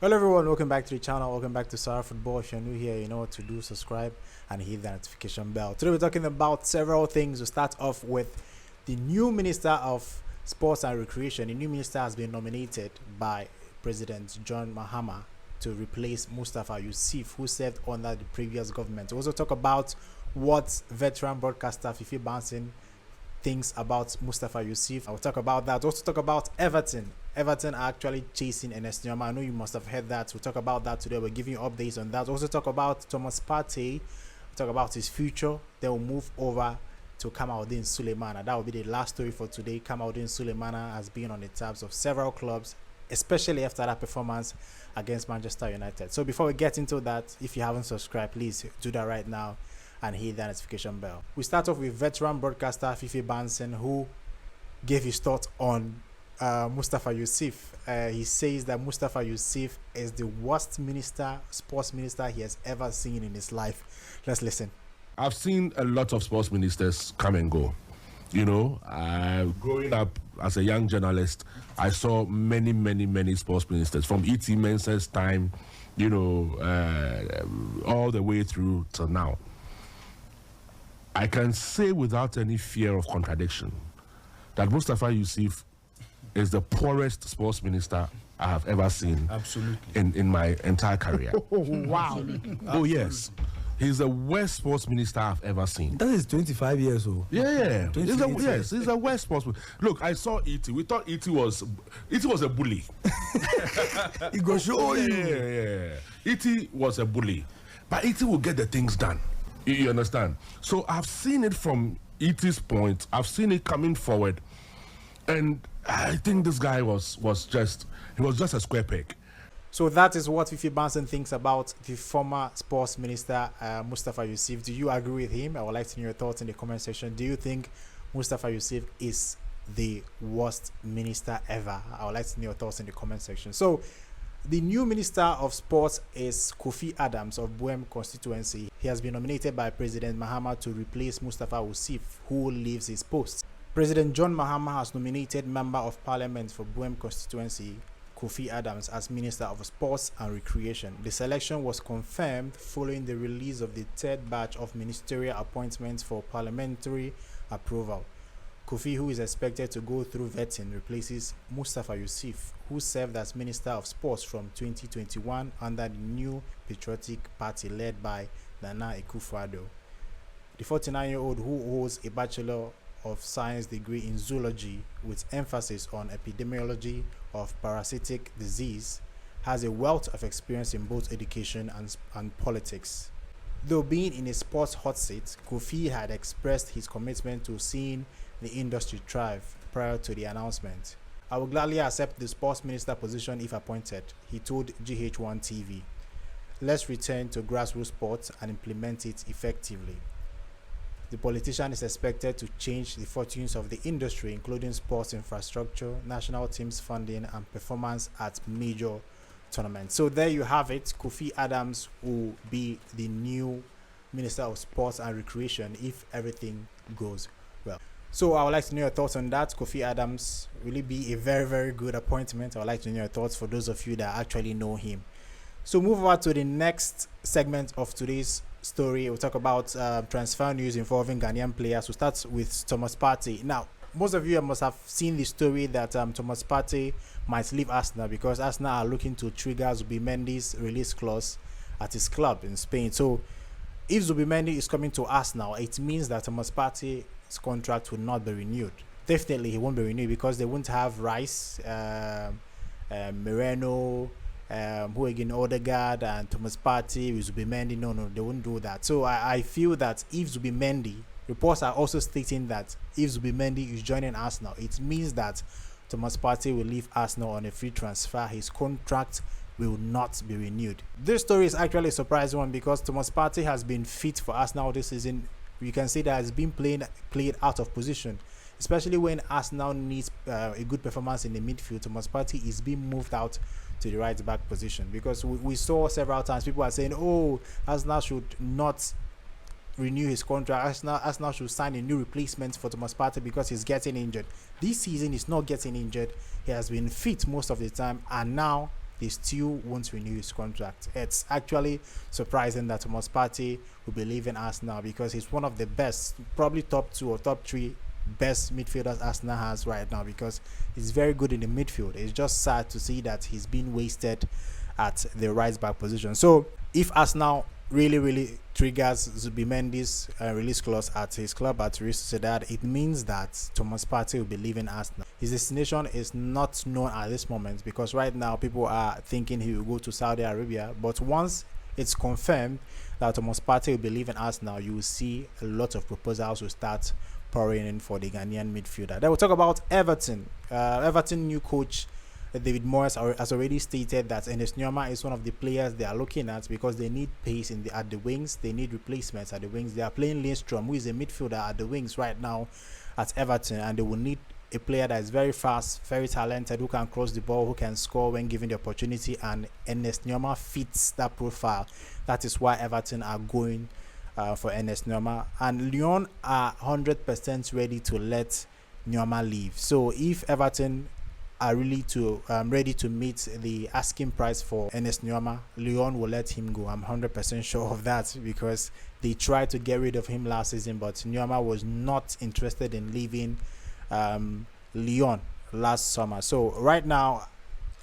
Hello everyone, welcome back to the channel, welcome back to Sarah Football. If you're new here, you know what to do, subscribe and hit the notification bell. Today we're talking about several things. We'll start off with the new Minister of Sports and Recreation. The new minister has been nominated by President John Mahama to replace Mustafa Yusuf, who served under the previous government. We'll also talk about what veteran broadcaster Fifi Banson thinks about Mustafa Yusuf. I'll talk about that. We'll also talk about Everton. Everton are actually chasing Nuamah. I know you must have heard that. We'll talk about that today. We're giving you updates on that. We'll also talk about Thomas Partey. We'll talk about his future. Then we'll move over to Kamaldeen Sulemana. That will be the last story for today. Kamaldeen Sulemana has been on the tabs of several clubs, especially after that performance against Manchester United. So before we get into that, if you haven't subscribed, please do that right now and hit that notification bell. We start off with veteran broadcaster Fifi Banson, who gave his thoughts on Mustafa Yusuf. He says that Mustafa Yusuf is the worst sports minister he has ever seen in his life. Let's listen. I've seen a lot of sports ministers come and go. You know, growing up as a young journalist, I saw many sports ministers from E.T. Mensah's time, you know, all the way through till now. I can say without any fear of contradiction that Mustafa Yusuf is the poorest sports minister I have ever seen. Absolutely. In my entire career. Wow. Oh, yes. He's the worst sports minister I've ever seen. That is 25 years old. Yeah. He's a, 28 yes, he's a worst sports minister. Look, I saw E.T. We thought E.T. was a bully. He goes show you. Yeah. E.T. was a bully. But E.T. will get the things done. You understand? So I've seen it from E.T.'s point. I've seen it coming forward. And I think this guy was just a square peg. So that is what Fifi Banson thinks about the former sports minister, Mustafa Yusuf. Do you agree with him? I would like to know your thoughts in the comment section. Do you think Mustafa Yusuf is the worst minister ever? I would like to know your thoughts in the comment section. So the new Minister of Sports is Koffi Adams of Buem constituency. He has been nominated by President Mahama to replace Mustafa Yusuf, who leaves his post. President John Mahama has nominated Member of Parliament for Buem constituency, Koffi Adams, as Minister of Sports and Recreation. The selection was confirmed following the release of the third batch of ministerial appointments for parliamentary approval. Koffi, who is expected to go through vetting, replaces Mustafa Yusuf, who served as Minister of Sports from 2021 under the new patriotic party led by Nana Akufo-Addo. The 49-year-old, who holds a Bachelor of Science degree in zoology with emphasis on epidemiology of parasitic disease, has a wealth of experience in both education and politics. Though being in a sports hot seat, Koffi had expressed his commitment to seeing the industry thrive prior to the announcement. I will gladly accept the sports minister position if appointed, he told GH1 TV. Let's return to grassroots sports and implement it effectively. The politician is expected to change the fortunes of the industry, including sports infrastructure, national teams funding, and performance at major tournaments. So there you have it. Koffi Adams will be the new Minister of Sports and Recreation if everything goes well. So I would like to know your thoughts on that. Koffi Adams will be a very good appointment. I would like to know your thoughts for those of you that actually know him. So move over to the next segment of today's story. We'll talk about transfer news involving Ghanaian players. We'll start with Thomas Partey. Now, most of you must have seen the story that Thomas Partey might leave Arsenal because Arsenal are looking to trigger Zubimendi's release clause at his club in Spain. So if Zubimendi is coming to Arsenal, it means that Thomas Partey's contract will not be renewed. Definitely he won't be renewed because they won't have Rice, Moreno, who again, Odegaard and Thomas Partey with Zubimendi. No, they won't do that. So I feel that if Zubimendi, reports are also stating that if Zubimendi is joining Arsenal, it means that Thomas Partey will leave Arsenal on a free transfer. His contract will not be renewed. This story is actually a surprising one because Thomas Partey has been fit for Arsenal this season. You can see that he's been played out of position, especially when Arsenal needs a good performance in the midfield. Thomas Partey is being moved out to the right back position because we saw several times people are saying, oh, Arsenal should not renew his contract. Arsenal should sign a new replacement for Thomas Partey because he's getting injured. This season he's not getting injured. He has been fit most of the time, and now they still won't renew his contract. It's actually surprising that Thomas Partey will be leaving Arsenal, because he's one of the best, probably top 2 or top 3 best midfielders Arsenal has right now, because he's very good in the midfield. It's just sad to see that he's been wasted at the right back position. So if Arsenal really triggers Zubimendi's release clause at his club at Real Sociedad, it means that Thomas Partey will be leaving Arsenal. His destination is not known at this moment, because right now people are thinking he will go to Saudi Arabia. But once it's confirmed that Thomas Partey will be leaving Arsenal, you will see a lot of proposals will start pouring in for the Ghanaian midfielder. Then we'll talk about Everton. Everton new coach David Moyes has already stated that Ernest Nuamah is one of the players they are looking at, because they need pace at the wings. They need replacements at the wings. They are playing Lindstrom, who is a midfielder at the wings right now at Everton, and they will need a player that is very fast, very talented, who can cross the ball, who can score when given the opportunity, and Ernest Nuamah fits that profile. That is why Everton are going for Ernest Nuamah, and Lyon are 100% ready to let Nuamah leave. So if Everton are really ready to meet the asking price for Ernest Nuamah, Lyon will let him go. I'm 100% sure of that, because they tried to get rid of him last season, but Nuamah was not interested in leaving Lyon last summer. So right now,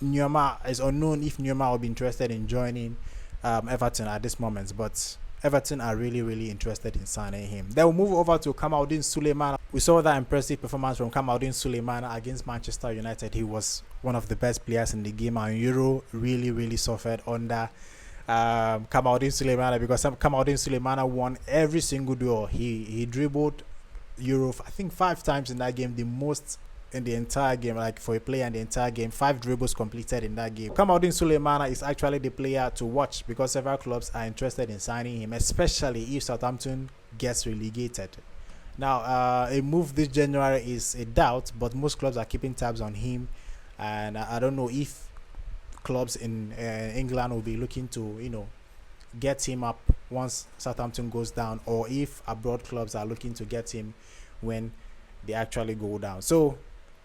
Nuamah is unknown if Nuamah will be interested in joining Everton at this moment, but Everton are really interested in signing him. Then we'll move over to Kamaldeen Sulemana. We saw that impressive performance from Kamaldeen Sulemana against Manchester United. He was one of the best players in the game, and Euro really suffered under Kamaldeen Sulemana, because Kamaldeen Sulemana won every single duel. He dribbled Euro, I think 5 times in that game, the most in the entire game, like for a player in the entire game. 5 dribbles completed in that game. Kamaldeen Sulemana is actually the player to watch, because several clubs are interested in signing him, especially if Southampton gets relegated. Now, a move this January is a doubt, but most clubs are keeping tabs on him, and I don't know if clubs in England will be looking to, get him up once Southampton goes down, or if abroad clubs are looking to get him when they actually go down. So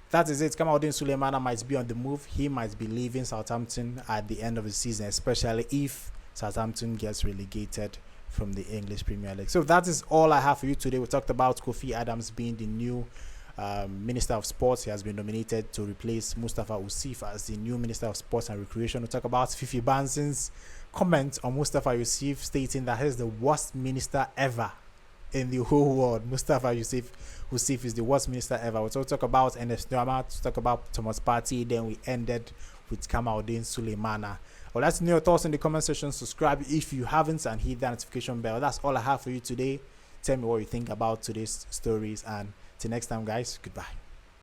that is it. Kamaldeen Sulemana might be on the move. He might be leaving Southampton at the end of the season, especially if Southampton gets relegated from the English Premier League. So that is all I have for you today. We talked about Koffi Adams being the new Minister of Sports. He has been nominated to replace Mustafa Usif as the new Minister of Sports and Recreation. We talk about Fifi Banson's comment on Mustafa Usif, stating that he's the worst minister ever in the whole world. Mustafa Usif is the worst minister ever. We'll talk about Ernest Nuamah, to talk about Thomas Partey, then we ended with Kamaldeen Sulemana. Well, let's know your thoughts in the comment section. Subscribe if you haven't, and hit that notification bell. That's all I have for you today. Tell me what you think about today's stories, and till next time, guys, goodbye.